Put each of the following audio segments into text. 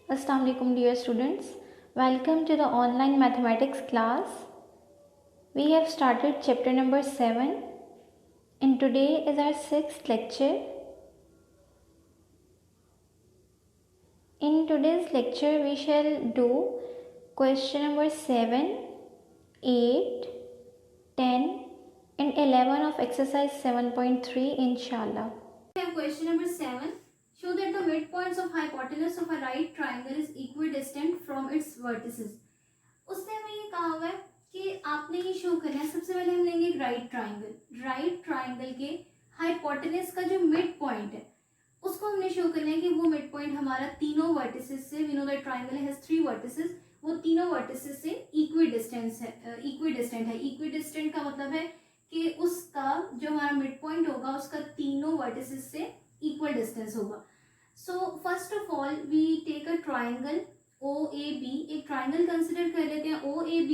Assalamu alaikum dear students. Welcome to the online mathematics class. We have started chapter number 7 and today is our 6th lecture. In today's lecture we shall do question number 7, 8, 10 and 11 of exercise 7.3 inshallah. We have question number 7. Show that the midpoints of hypotenuse of a right triangle is equidistant from its vertices. उसने हमें ये कहा हुआ है कि आपने ये show करना है. सबसे पहले हम लेंगे एक राइट ट्राइंगल के हाइपोटेनस का जो मिड पॉइंट है उसको हमने शो करना है कि वो मिड पॉइंट हमारा तीनों वर्टिसेस से, we know that triangle has 3 vertices, वो तीनों वर्टिसेस से इक्विडिस्टेंट है. इक्विडिस्टेंट का मतलब है कि उसका जो हमारा मिड पॉइंट होगा उसका तीनों वर्टिसेस से इक्वल डिस्टेंस होगा. So first of all we take a triangle OAB. एक ट्राइंगल कंसिडर कर लेते हैं OAB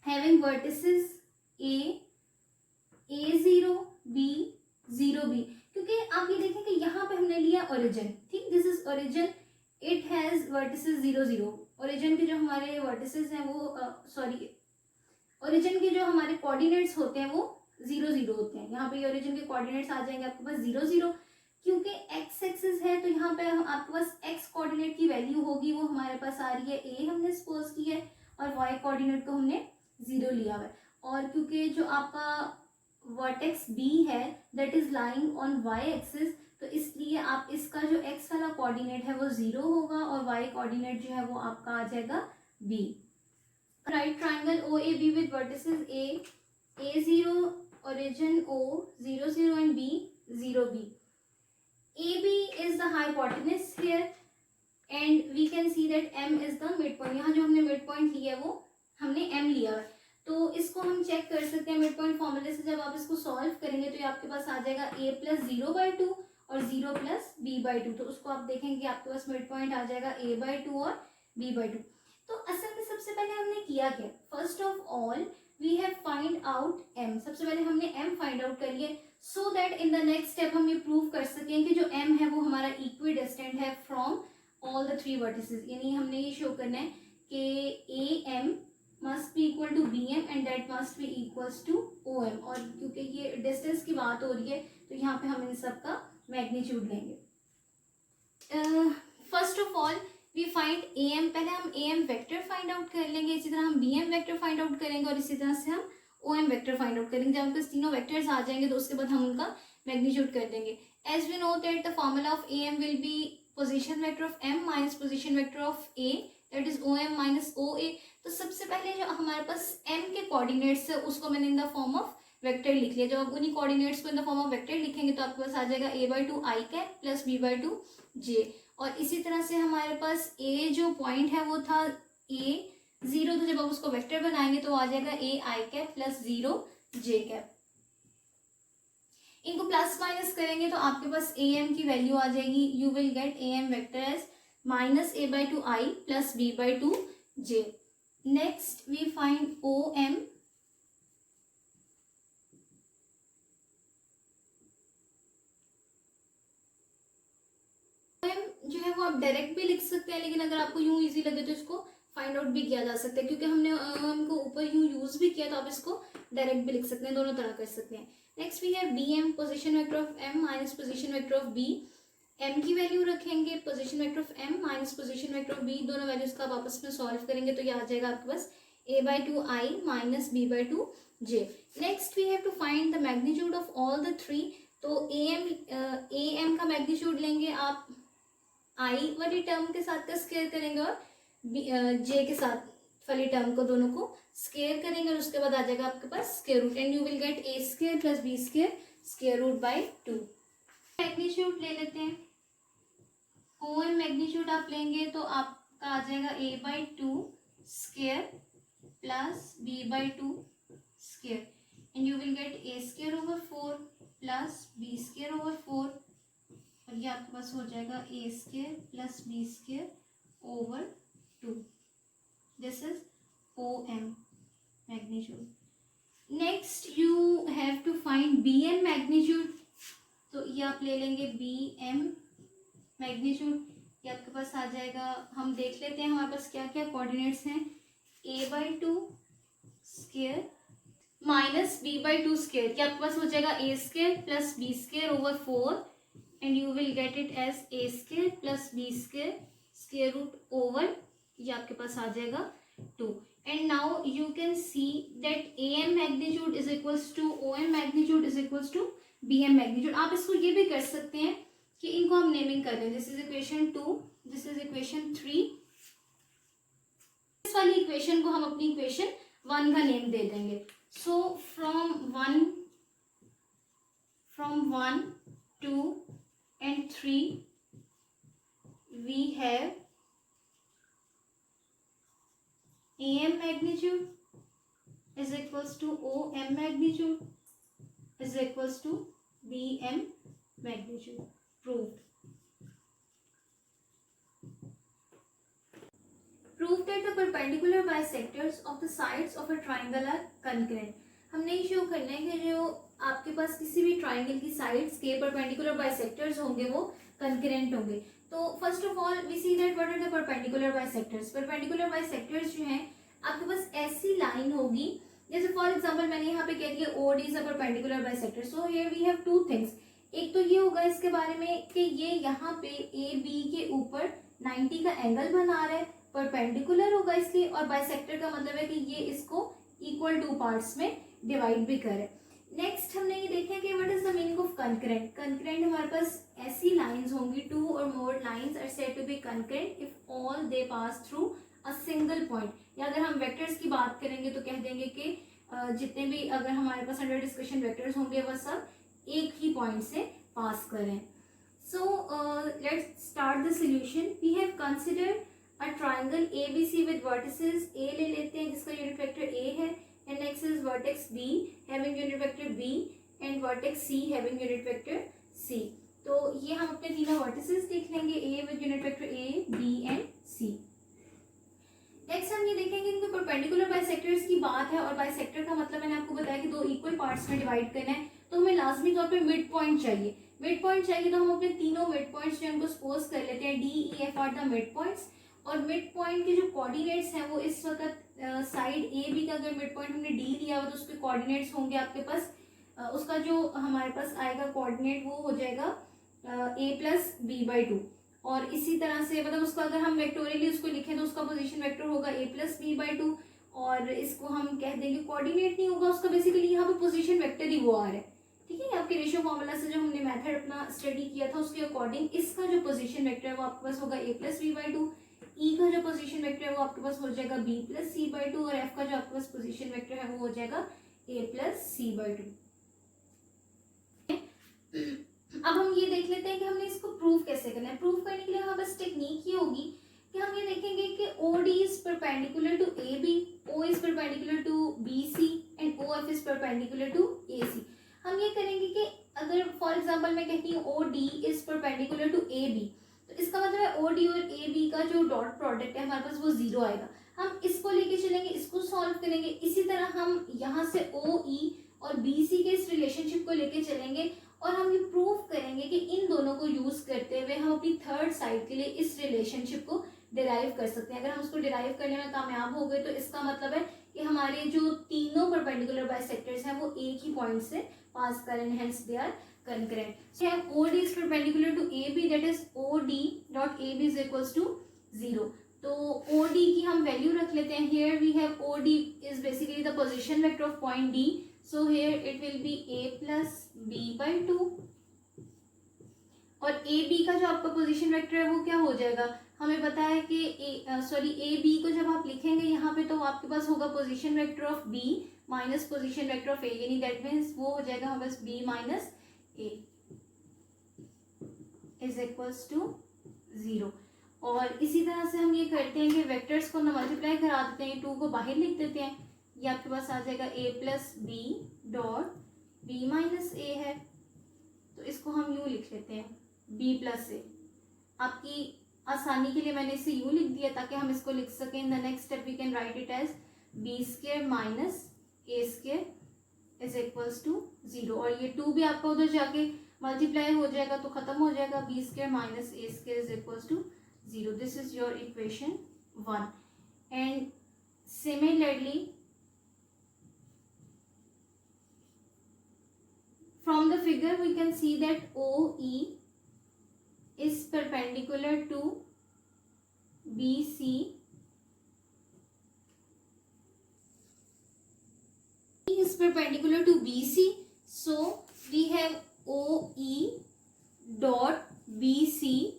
having vertices A0 B0 B. क्योंकि आप ये देखें कि यहाँ पे हमने लिया ओरिजिन, ठीक, this is origin, it has vertices 0 0. Origin के जो हमारे वर्टिसेस हैं वो ओरिजिन के जो हमारे कोऑर्डिनेट्स होते हैं वो 0 0 होते हैं. यहाँ पे ओरिजिन के कोऑर्डिनेट्स आ जाएंगे आपके पास 0 0. क्योंकि एक्स एक्सिस है तो यहाँ पे आपके पास एक्स कोऑर्डिनेट की वैल्यू होगी, वो हमारे पास आ रही है A हमने सपोज की है, और वाई कोऑर्डिनेट को हमने 0 लिया हुआ है. और क्योंकि जो आपका वर्टेक्स B है that is lying on Y axis, तो इसलिए आप इसका जो एक्स वाला कोऑर्डिनेट है वो 0 होगा और वाई कोऑर्डिनेट जो है वो आपका आ जाएगा B. Right triangle OAB with vertices A0, origin O 0 0 and B 0 B. AB is the hypotenuse here and we can see that M is the midpoint. यहाँ जो हमने midpoint लिया है वो हमने M लिया है, तो इसको हम चेक कर सकते हैं midpoint फॉर्मूले से. जब आप इसको सॉल्व करेंगे तो ये आपके पास आ जाएगा A plus 0/2 और 0 plus B/2. तो उसको आप देखेंगे कि आपके पास midpoint आ जाएगा A/2 और B/2. तो असल में सबसे पहले हमने किया क्या, first of all we have find out M. सबसे पहले हमने M फाइंड आउट कर लिया so that in the next step हम ये प्रूव कर सकें कि जो M है वो हमारा इक्विडिस्टेंट है फ्रॉम ऑल द 3 वर्टिसेस. यानी हमने ये शो करना है कि AM must be equal to BM and that must be equals to OM. और क्योंकि ये डिस्टेंस की बात हो रही है तो यहाँ पे हम इन सब का मैग्नीट्यूड लेंगे. First of all we find AM. पहले हम AM वेक्टर फाइंड आउट कर लेंगे, इसी तरह हम BM वेक्टर फाइंड आउट करेंगे और इसी तरह से हम OM वेक्टर फाइंड आउट करेंगे. जब हमके तीनों वेक्टर्स आ जाएंगे तो उसके बाद हम उनका मैग्नीट्यूड कर देंगे. As we know that the formula of AM will be position vector of M minus position vector of A, that is OM minus OA. तो सबसे पहले जो हमारे पास M के कोऑर्डिनेट्स है उसको मैंने in the form of vector लिख लिया. जब आप उन्हीं कोऑर्डिनेट्स को in the form of vector लिखेंगे तो आपके पास आ जाएगा A/2 I cap plus B/2 J. और इसी तरह से हमारे पास A जो पॉइंट है वो था A0, तो जब आप उसको वेक्टर बनाएंगे तो आ जाएगा AI cap plus 0 J cap. इनको प्लस माइनस करेंगे तो आपके पास AM की वैल्यू आ जाएगी. You will get AM vector as minus A/2 I plus B/2 J. Next we find OM. जो है वो आप डायरेक्ट भी लिख सकते हैं, लेकिन अगर आपको यूं इजी लगे तो इसको फाइंड आउट भी किया जा सकता है. क्योंकि हमने हमको ऊपर यूं यूज भी किया तो आप इसको डायरेक्ट भी लिख सकते हैं, दोनों तरह कर सकते हैं. Next we have BM, position vector of M minus position vector of B. M की वैल्यू रखेंगे, position vector of M minus position vector of B, दोनों वैल्यूज का आप आपस में सॉल्व करेंगे तो ये आ जाएगा आपके पास A/2 I minus B/2 J. Next we have to find the magnitude of all the 3. तो AM का मैग्नीट्यूड लेंगे आप I वाली टर्म के साथ का स्केयर करेंगे और J के साथ वाली टर्म को दोनों को स्केयर करेंगे और उसके बाद आ जाएगा आपके पास square root and you will get A square plus B square square root by 2. Magnitude ले लेते हैं. OM मैग्नीट्यूड आप लेंगे तो आपका आ जाएगा A/2 square plus B/2 square and you will get A square over 4 plus B square over 4 और ये आपके पास हो जाएगा A square plus B square over 2. This is OM magnitude. Next you have to find BM magnitude. तो ये आप ले लेंगे BM मैग्नीट्यूड. ये आपके पास आ जाएगा, हम देख लेते हैं हमारे पास क्या क्या कोऑर्डिनेट्स हैं, a/2 square minus b/2 square, क्या आपके पास हो जाएगा a square plus b square over 4 and you will get it as a square plus b square square root over, ये आपके पास आ जाएगा 2. And now you can see that AM magnitude is equals to OM magnitude is equals to BM magnitude. आप इसको ये भी कर सकते हैं कि इनको हम नेमिंग कर दें, this is equation 2, this is equation 3. इस वाली इक्वेशन को हम अपनी इक्वेशन 1 का नेम दे देंगे. So from 1, 2 and 3 we have AM magnitude is equals to OM magnitude is equals to BM magnitude. Proved. Prove that the perpendicular bisectors of the sides of a triangle are concurrent. हमने ये show करना है कि जो आपके पास किसी भी triangle की साइड्स के परपेंडिकुलर बाइसेक्टर्स होंगे वो कंकरेंट होंगे. तो first of all we see that what are the perpendicular bisectors. Perpendicular bisectors जो हैं आपके पास ऐसी लाइन होगी, जैसे फॉर एग्जांपल मैंने यहाँ पे कह दिया OD is a perpendicular bisector. So here we have two things. एक तो ये होगा इसके बारे में कि ये यहाँ पे AB के ऊपर 90 का एंगल बना रहा है, परपेंडिकुलर होगा इसलिए, और बाइसेक्टर का मतलब है कि ये इसको इक्वल 2 पार्ट्स में डिवाइड भी करे. नेक्स्ट हमने ये देखा कि what is the meaning of concurrent. Concurrent हमारे पास ऐसी लाइंस होंगी, 2 और more lines are said to be concurrent if all they pass through a single point. या अगर हम वेक्टर्स की बात करेंगे तो कह देंगे कि जितने भी अगर हमारे पास अंडर डिस्कशन वेक्टर्स होंगे वह सब एक ही पॉइंट से पास करें. So let's start the solution. We have considered a triangle ABC with vertices. A ले लेते हैं जिसका यूनिट वेक्टर A है, and next is vertex B having unit vector B and vertex C having unit vector C. तो ये हम अपने तीनों वर्टिसेस देख लेंगे, A with unit vector A, B and C. Next हम ये देखेंगे इनके परपेंडिकुलर बाइसेक्टर्स की बात है, और बाइसेक्टर का मतलब मैंने आपको बताया कि 2 इक्वल पार्ट्स में डिवाइड करना है, तो हमें लाजमी तौर पे मिड पॉइंट चाहिए. मिड पॉइंट चाहिए तो हम अपने तीनों मिड पॉइंट्स जो उनको सपोज कर लेते हैं DEF are the mid points. और मिड पॉइंट के जो कोऑर्डिनेट्स हैं वो इस वक्त साइड AB का अगर मिड पॉइंट हमने D लिया हुआ तो उसके कोऑर्डिनेट्स होंगे आपके पास, उसका जो हमारे पास आएगा कोऑर्डिनेट वो हो जाएगा A प्लस B/2. और इसी तरह से मतलब उसको अगर हम वेक्टोरियली उसको लिखें तो उसका पोजीशन वेक्टर होगा A प्लस B/2. और इसको हम कह देंगे कोऑर्डिनेट नहीं होगा उसका, बेसिकली यहाँ पे पोजीशन वेक्टर ही वो आ रहा है. ठीक है, आपके रेशियो फॉर्मूला से जो हमने मेथड अपना स्टडी किया था उसके अकॉर्डिंग इसका जो पोजीशन वेक्टर है वो आपके पास होगा A प्लस B/2. E का जो पोजीशन वेक्टर है वो आपके पास हो जाएगा B प्लस C/2 और F का जो आपके पास पोजीशन वेक्टर है वो हो जाएगा A प्लस C/2. अब हम ये देख लेते हैं कि हमने इसको प्रूव कैसे करना है. प्रूव करने के लिए हमारे पास टेक्निक ये होगी कि हम ये देखेंगे कि OD is perpendicular to AB, O is perpendicular to BC and OF is perpendicular to AC. हम ये करेंगे कि अगर फॉर एग्जांपल मैं कहती हूँ OD is perpendicular to AB, तो इसका मतलब है OD और AB का जो डॉट प्रोडक्ट है हमारे पास वो 0 आएगा. हम इसको लेके चलेंगे, इसको सॉल्व करेंगे. इसी तरह हम यहाँ से OE और BC के इस रिलेशनशिप को लेके चलेंगे और हम ये प्रूव करेंगे कि इन दोनों को यूज करते हुए हम अपनी थर्ड साइड के लिए इस रिलेशनशिप को डिराइव कर सकते हैं. अगर हम उसको डिराइव करने में कामयाब हो गए तो इसका मतलब है कि हमारे जो तीनों परपेंडिकुलर बाइसेक्टर्स हैं वो एक ही पॉइंट से पास करें, hence they are concurrent. So OD is perpendicular to AB, that is OD dot AB is equals to 0. तो OD की हम वैल्यू रख लेते हैं. Here we have OD is basically the position vector of point D. So here it will be A plus B/2. और AB का जो आपका पोजीशन वेक्टर है वो क्या हो जाएगा, हमें पता है कि AB को जब आप लिखेंगे यहाँ पे तो आपके पास होगा position vector of B minus position vector of A, यानी दैट मीन्स वो हो जाएगा हमारे पास B minus A is equals to 0. और इसी तरह से हम ये करते हैं कि वेक्टर्स को ना मल्टीप्लाई करा देते हैं, 2 को बाहर लिख देते हैं. ये आपके पास आ जाएगा A plus B dot B minus A है, तो इसको हम यूँ लिख लेते हैं B प्लस A. आपकी आसानी के लिए मैंने इसे यूँ लिख दिया ताकि हम इसको लिख सकें. In the next step we can write it as B square minus A square is equals to 0. और ये 2 भी आपका उधर जाके मल्टीप्लाई हो जाएगा तो खत्म हो जाएगा. B square minus A square is equals to 0. This is your equation 1. And similarly, from the figure we can see that OE is perpendicular to BC. E is perpendicular to BC, so we have OE dot BC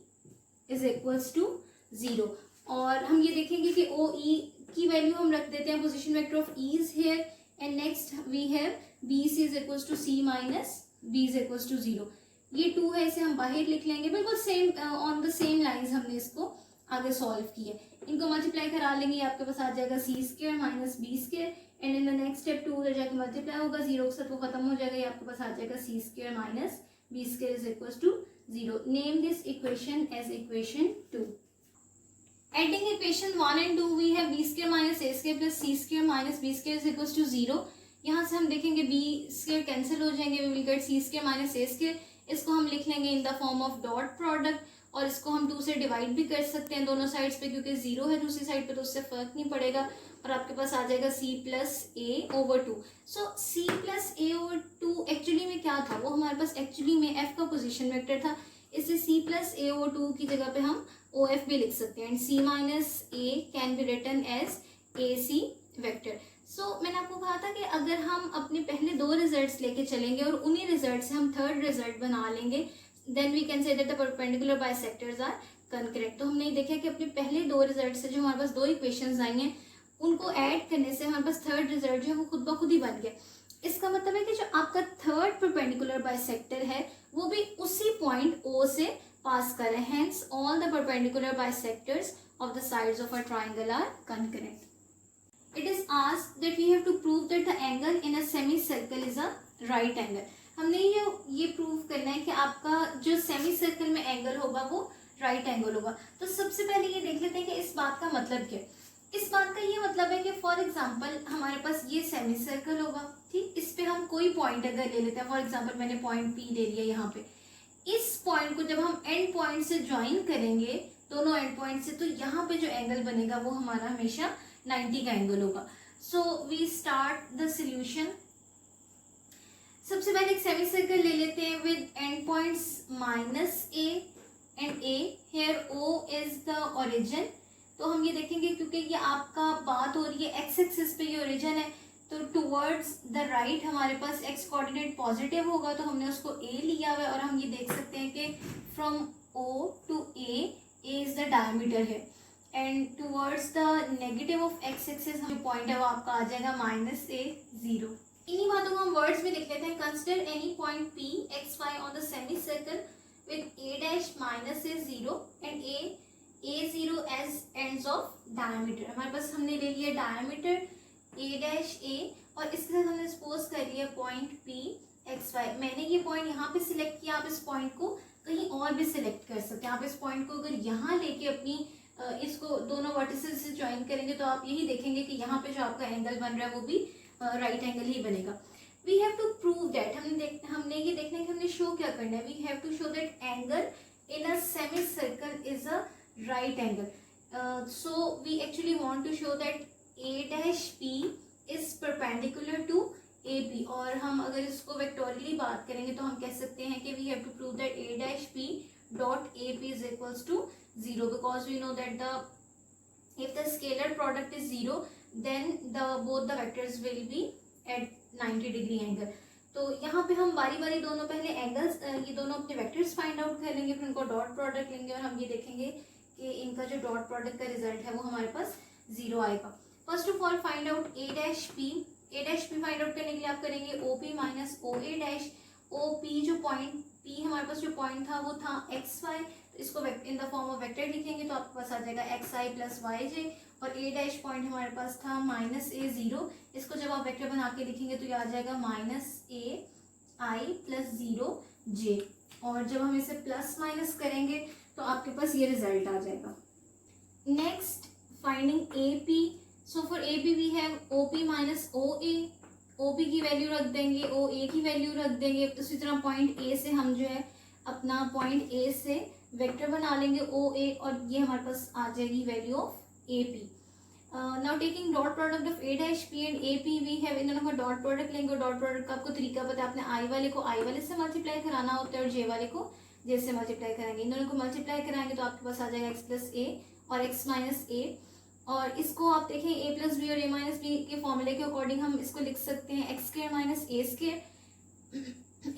is equals to 0. और हम ये देखेंगे कि OE की value हम रख देते हैं position vector of E is here, and next we have BC is equals to C minus B is equals to 0. ये 2 है, इसे हम बाहर लिख लेंगे, बिल्कुल same on the same lines हमने इसको आगे सॉल्व किया. इनको मल्टीप्लाई करा लेंगे, आपके पास आ जाएगा C square minus B square, and in the next step 2 उधर जाके मल्टीप्लाई होगा, 0 के साथ वो खत्म हो जाएगा, ये आपके पास आ जाएगा C square minus B square is equals to 0. Name this equation as equation 2. Adding equation 1 and 2 we have b square minus a square plus c square minus b square is equals to 0. यहाँ से हम देखेंगे b square cancel हो जाएंगे, we will get c square minus a square. इसको हम लिख लेंगे in the form of dot product, और इसको हम 2 से डिवाइड भी कर सकते हैं दोनों साइड्स पे, क्योंकि 0 है दूसरी साइड पे तो उससे फर्क नहीं पड़ेगा, और आपके पास आ जाएगा c plus a over 2. So c plus a over 2 actually में क्या था, वो हमारे पास एक्चुअली में f का पोजिशन वेक्टर था, इससे c प्लस a ओवर 2 की जगह पे हम OF भी लिख सकते हैं, and c minus a can be written as AC vector. So मैंने आपको कहा था कि अगर हम अपने पहले 2 रिजल्ट्स लेके चलेंगे और उन्हीं रिजल्ट से हम थर्ड रिजल्ट बना लेंगे, then we can say that the perpendicular bisectors are concurrent. तो हमने ये देखा कि अपने पहले 2 रिजल्ट से जो हमारे पास 2 इक्वेशंस आई हैं, उनको ऐड करने से हमारे पास थर्ड रिजल्ट जो है वो खुद ब खुद ही बन गया. इसका मतलब है कि जो आपका थर्ड परपेंडिकुलर बाइसेक्टर है वो भी उसी पॉइंट O से पास कर रहे हैं. Hence all the perpendicular bisectors of the sides of a triangle are concurrent. It is asked that we have to prove that the angle in a semicircle is a right angle. हमने ये prove करना है कि आपका जो semi circle में angle होगा वो राइट एंगल होगा. तो सबसे पहले ये देख लेते हैं कि इस बात का मतलब क्या है. इस बात का ये मतलब है कि फॉर एग्जांपल हमारे पास ये सेमी सर्कल होगा, ठीक, इस पे हम कोई पॉइंट अगर ले लेते हैं, फॉर एग्जांपल मैंने पॉइंट P ले लिया यहाँ पे, इस पॉइंट को जब हम एंड पॉइंट से ज्वाइन करेंगे दोनों एंड पॉइंट से, तो यहाँ पे जो एंगल बनेगा वो हमारा हमेशा 90 का एंगल होगा. So we start the solution. सबसे पहले एक सेमी सर्कल ले लेते हैं with end points minus a and a. Here O is the origin. तो हम ये देखेंगे क्योंकि ये आपका बात हो रही है एक्स एक्सिस पे, ये ओरिजिन है, तो टुवर्ड्स द राइट हमारे पास एक्स कोऑर्डिनेट पॉजिटिव होगा, तो हमने उसको a लिया हुआ है, और हम ये देख सकते हैं कि from O to a is the diameter है, and towards the negative of x axis जो पॉइंट है वो आपका आ जाएगा माइनस a 0. इन्हीं बातों को हम वर्ड्स में लिख लेते हैं. Consider any point P x y on the semi circle with a dash minus a 0 and a0 as ends of diameter. हमारे पास हमने ले लिया डायमीटर a डैश a, और इसके साथ हमने सपोज कर लिया पॉइंट P x y. मैंने ये पॉइंट यहाँ पे सिलेक्ट किया, आप इस पॉइंट को कहीं और भी सिलेक्ट कर सकते हैं. आप इस पॉइंट को अगर यहाँ लेके अपनी इसको दोनों वर्टिसेस से ज्वाइन करेंगे तो आप यही देखेंगे कि यहाँ पे जो आपका एंगल बन रहा है वो भी राइट एंगल ही बनेगा. We have to prove that, हमने ये देखना है कि हमने शो क्या करना है. We have to show that angle in a semi circle is a right angle. So we actually want to show that a dash p is perpendicular to AP, और हम अगर इसको वेक्टोरियली बात करेंगे तो हम कह सकते हैं कि we have to prove that a dash p dot AP is equals to 0, because we know that if the scalar product is 0 then both the vectors will be at 90 degree angle. तो यहाँ पे हम बारी बारी दोनों पहले angles ये दोनों अपने वेक्टर्स फाइंड आउट कर लेंगे, फिर उनको डॉट प्रोडक्ट लेंगे, और हम ये देखेंगे कि इनका जो डॉट प्रोडक्ट का रिजल्ट है वो हमारे पास 0 आएगा. First of all find out a dash p. a dash p find out करने के लिए आप करेंगे OP minus OA dash. OP जो पॉइंट P हमारे पास जो पॉइंट था वो था XY, तो इसको in the form of vector लिखेंगे तो आपके पास आ जाएगा XI प्लस YJ, और A डैश पॉइंट हमारे पास था माइनस A0. इसको जब आप वेक्टर बना के लिखेंगे तो ये आ जाएगा माइनस AI प्लस 0J, और जब हम इसे प्लस माइनस करेंगे तो आपके पास ये रिजल्ट आ जाएगा. Next finding AP. So for AP we have OP minus OA. OP की वैल्यू रख देंगे, OA की वैल्यू रख देंगे. उसी तरह पॉइंट A से हम जो है अपना पॉइंट ए से वेक्टर बना लेंगे ओ ए, और ये हमारे पास आ जाएगी value of A P. Now taking dot product of A dash P and A P, we have इन दोनों का डॉट प्रोडक्ट लेंगे. डॉट प्रोडक्ट का आपको तरीका पता है, आपने आई वाले को आई वाले से मल्टीप्लाई कराना होता है और जे वाले को जे से मल्टीप्लाई कराएंगे. इन दोनों को मल्टीप्लाई कराएंगे तो आपके पास आ जाएगा एक्स प्लस ए और एक्स माइनस ए. और इसको आप देखें ए प्लस बी और ए माइनस बी के फॉर्मूले के अकॉर्डिंग हम इसको लिख सकते हैं x square minus A square.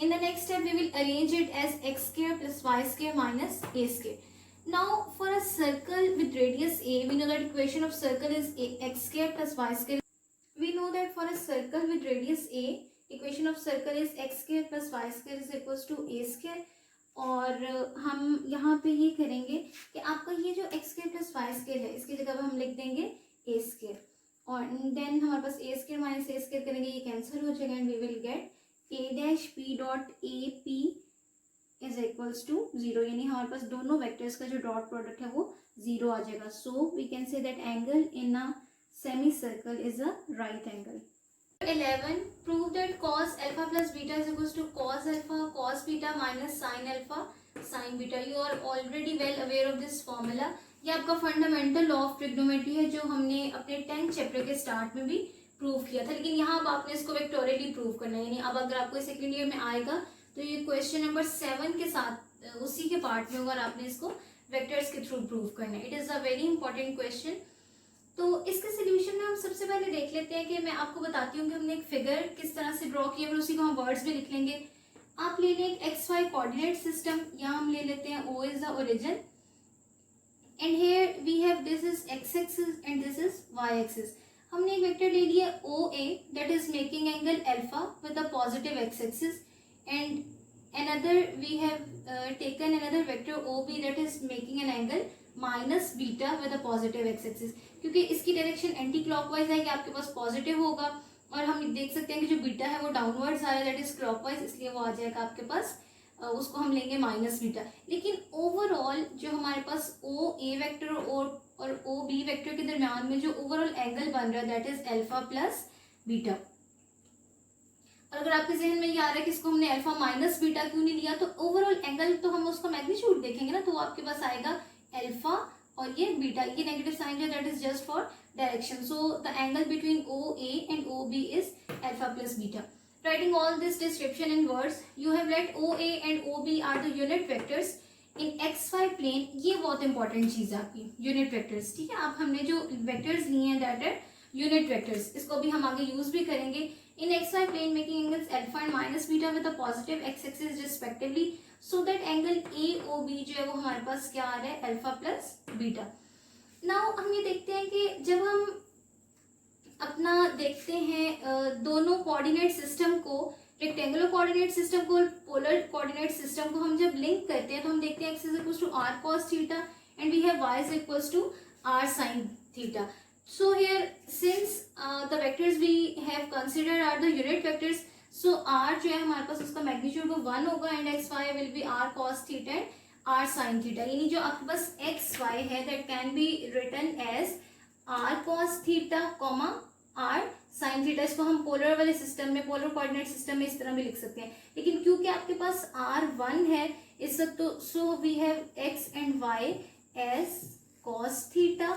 In the next step, we will arrange it as x square plus y square minus a square. Now, for a circle with radius a, we know that equation of circle is x square plus y square. We know that for a circle with radius a, equation of circle is x square plus y square is equals to a square. और हम यहाँ पे ये करेंगे कि आपका ये जो x square plus y square है, इसकी जगह पर हम लिख देंगे a square. और देन हमारे पास a square minus a square करेंगे, ये कैंसिल हो जाएगा and we will get a dash p dot a p is equals to 0. यानी हमारे पास दोनों वेक्टर्स का जो डॉट प्रोडक्ट है वो 0 आ जाएगा. So we can say that angle in a semi circle is a right angle. 11. Prove that cos alpha plus beta is equals to cos alpha cos beta minus sin alpha sin beta. You are already well aware of this formula. ये आपका fundamental law of trigonometry है जो हमने अपने 10th chapter के start में भी prove किया था. लेकिन यहाँ अब आपने इसको वेक्टोरियली प्रूव करना है. यानी अब अगर आपको सेकेंड ईयर में आएगा तो ये क्वेश्चन नंबर 7 के साथ उसी के पार्ट में होगा और आपने इसको वेक्टर्स के थ्रू प्रूव करना है. It is a very important question. तो इसके सोल्यूशन में हम सबसे पहले देख लेते हैं कि मैं आपको बताती हूँ कि हमने एक फिगर किस तरह से ड्रॉ किया, फिर उसी को हम वर्ड्स में लिख लेंगे. आप ले लें एक एक्स वाई कोऑर्डिनेट सिस्टम. यहाँ हम ले लेते हैं O is the origin and here we have this is x axis and this is y axis. हमने एक वेक्टर ले लिया O A that is making angle alpha with a positive x axis and another we have taken another vector OB that is making an angle minus beta with a positive x axis. क्योंकि इसकी direction anti clockwise है कि आपके पास positive होगा और हम देख सकते हैं कि जो बीटा है वो डाउनवर्ड्स आ रहा है दैट इज क्लॉकवाइज, इसलिए वो आ जाएगा आपके पास उसको हम लेंगे माइनस बीटा. लेकिन ओवरऑल जो हमारे पास ओ ए वेक्टर और ओ बी वेक्टर के दरम्यान में जो ओवरऑल एंगल बन रहा है that is alpha plus beta. और अगर आपके जहन में ये आ रहा है कि इसको हमने अल्फा माइनस बीटा क्यों नहीं लिया, तो ओवरऑल एंगल तो हम उसका मैग्नीट्यूड देखेंगे ना, तो आपके पास आएगा अल्फा और ये बीटा. ये नेगेटिव साइन है that is just for direction. So the angle between O A and O B is alpha plus beta. Writing all this description in words, you have let O A and O B are the unit vectors in X Y plane. ये बहुत important चीज है आपकी, unit vectors. ठीक है, आप हमने जो वेक्टर्स लिए हैं दैट आर यूनिट वेक्टर्स, इसको भी हम आगे यूज भी करेंगे. In xy plane making angles alpha and minus beta with a positive x axis respectively, so that angle AOB जो है वो हमारे पास क्या आ रहा है अल्फा प्लस बीटा. नाउ हम ये देखते हैं कि जब हम अपना देखते हैं दोनों कोऑर्डिनेट सिस्टम को, रेक्टेंगुलर कोऑर्डिनेट सिस्टम को, पोलर कोऑर्डिनेट सिस्टम को हम जब लिंक करते हैं तो हम देखते हैं x is equals to r cos theta and we have y is equals to r sin theta. So here since the vectors we have considered are the unit vectors, so r जो है हमारे पास उसका magnitude वो 1 होगा and X Y will be r cos theta and r sin theta. यानी जो आपके पास एक्स वाई है that can be written as r cos theta, r sin theta. इसको हम पोलर वाले सिस्टम में, पोलर कोऑर्डिनेट सिस्टम में इस तरह भी लिख सकते हैं. लेकिन क्योंकि आपके पास r1 है इस वक्त, तो so we have x and y as cos theta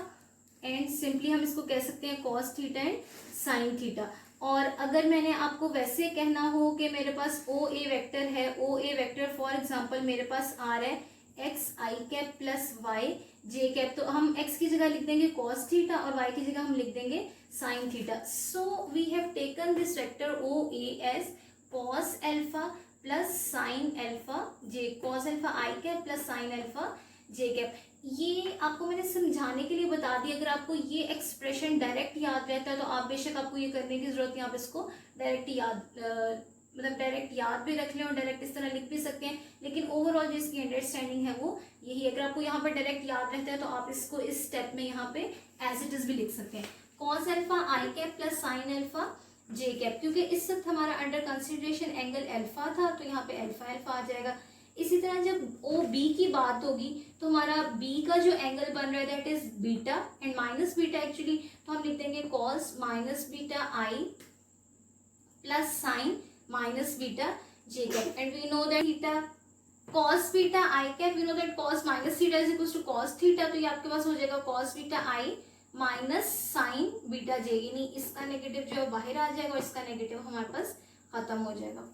and simply हम इसको कह सकते हैं cos theta and sin theta. और अगर मैंने आपको वैसे कहना हो कि मेरे पास ओ ए वेक्टर है, O A vector for example मेरे पास आ रहा है एक्स आई कैप प्लस वाई जे कैप, तो हम एक्स की जगह लिख देंगे cos थीटा और वाई की जगह हम लिख देंगे sin theta. So we have taken this vector O A as cos alpha plus sin alpha J, cos alpha I cap plus sin alpha J cap. ये आपको मैंने समझाने के लिए बता दी. अगर आपको ये एक्सप्रेशन डायरेक्ट याद रहता है तो आप बेशक आपको ये करने की जरूरत नहीं, आप इसको डायरेक्ट याद मतलब डायरेक्ट याद भी रख लें और डायरेक्ट इस तरह लिख भी सकते हैं. लेकिन ओवरऑल जो इसकी अंडरस्टैंडिंग है वो यही. अगर आपको यहाँ पर डायरेक्ट याद रहता है तो आप इसको इस स्टेप में यहाँ पे एज इट इज भी लिख सकते हैं. cos alpha I cap plus sin alpha J cap, क्योंकि इस वक्त हमारा अंडर कंसिडरेशन एंगल अल्फा था तो यहाँ पे अल्फा अल्फा आ जाएगा. इसी तरह जब ओ बी की बात होगी तो हमारा बी का जो एंगल बन रहा है that is beta and minus beta actually, तो हम लिख देंगे cos minus beta I plus sine minus beta J cap. And we know that theta cos beta I cap, you know that cos minus theta is equal to cos theta, तो ये आपके पास हो जाएगा cos beta I minus sine beta J, यानी इसका negative जो है बाहर आ जाएगा और इसका नेगेटिव हमारे पास खत्म हो जाएगा।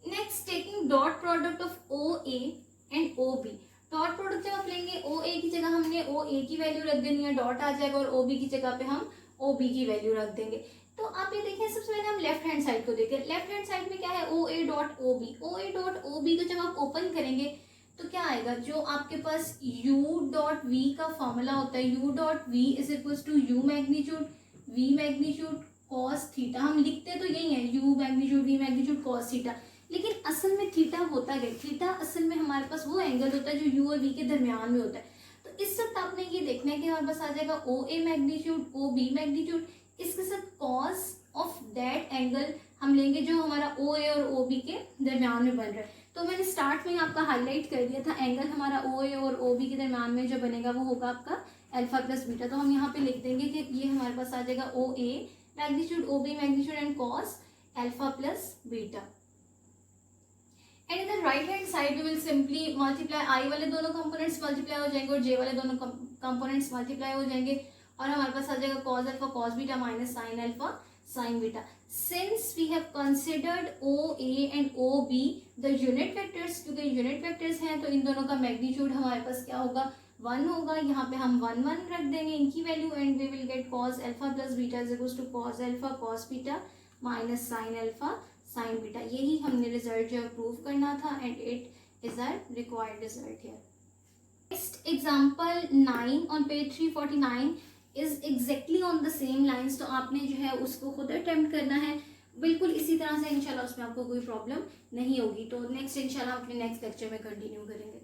Next taking dot product of O A and O B. Dot product जब आप लेंगे ओ ए की जगह हमने ओ ए की वैल्यू रख देनी है, डॉट आ जाएगा, और ओ बी की जगह पे हम ओ बी की वैल्यू रख देंगे। तो आप ये देखें, सबसे पहले हम लेफ्ट हैंड साइड को देखें। लेफ्ट हैंड साइड में क्या है, O A dot O B. O A dot O B को जब आप ओपन करेंगे तो क्या आएगा, जो आपके पास u डॉट v का फॉर्मूला होता है, u dot v is equal to u magnitude v magnitude cos theta. हम लिखते तो यही है, u magnitude v magnitude cos theta, लेकिन असल में थीटा होता है, थीटा असल में हमारे पास वो एंगल होता है जो u और v के दरमियान में होता है। तो इस वक्त आपने ये देखना है कि हमारे पास आ जाएगा O A magnitude O B magnitude, इसके साथ cos ऑफ दैट एंगल हम लेंगे जो हमारा ओ ए और ओ बी के दरमियान में बन रहा है। तो मैंने स्टार्ट में आपका हाईलाइट कर दिया था, एंगल हमारा ओ ए और ओ बी के दरमियान में जो बनेगा वो होगा आपका अल्फा प्लस बीटा। तो हम यहाँ पे लिख देंगे कि ये हमारे पास आ जाएगा O A magnitude O B magnitude and cos alpha plus beta. And in the right hand side we will simply multiply, I वाले दोनों कंपोनेंट्स मल्टीप्लाई हो जाएंगे और जे वाले दोनों कंपोनेंट्स मल्टीप्लाई हो जाएंगे, और हमारे पास आ जाएगा cos alpha cos beta minus sine alpha sin beta. Since we have considered OA and OB the unit vectors, क्योंकि unit vectors हैं तो इन दोनों का मैग्नीट्यूड हमारे पास क्या होगा, 1 होगा। यहाँ पे हम 1 1 रख देंगे इनकी value, and we will get cos alpha plus beta is equal to cos alpha cos beta minus sine alpha sine beta. यही हमने रिजल्ट जो प्रूव करना था, and it is our required result here. Next example 9 on page 349 is exactly on the same lines. तो आपने जो है उसको खुद अटेम्प्ट करना है बिल्कुल इसी तरह से, इंशाल्लाह उसमें आपको कोई प्रॉब्लम नहीं होगी। तो नेक्स्ट इंशाल्लाह हम अपने नेक्स्ट लेक्चर में कंटिन्यू करेंगे।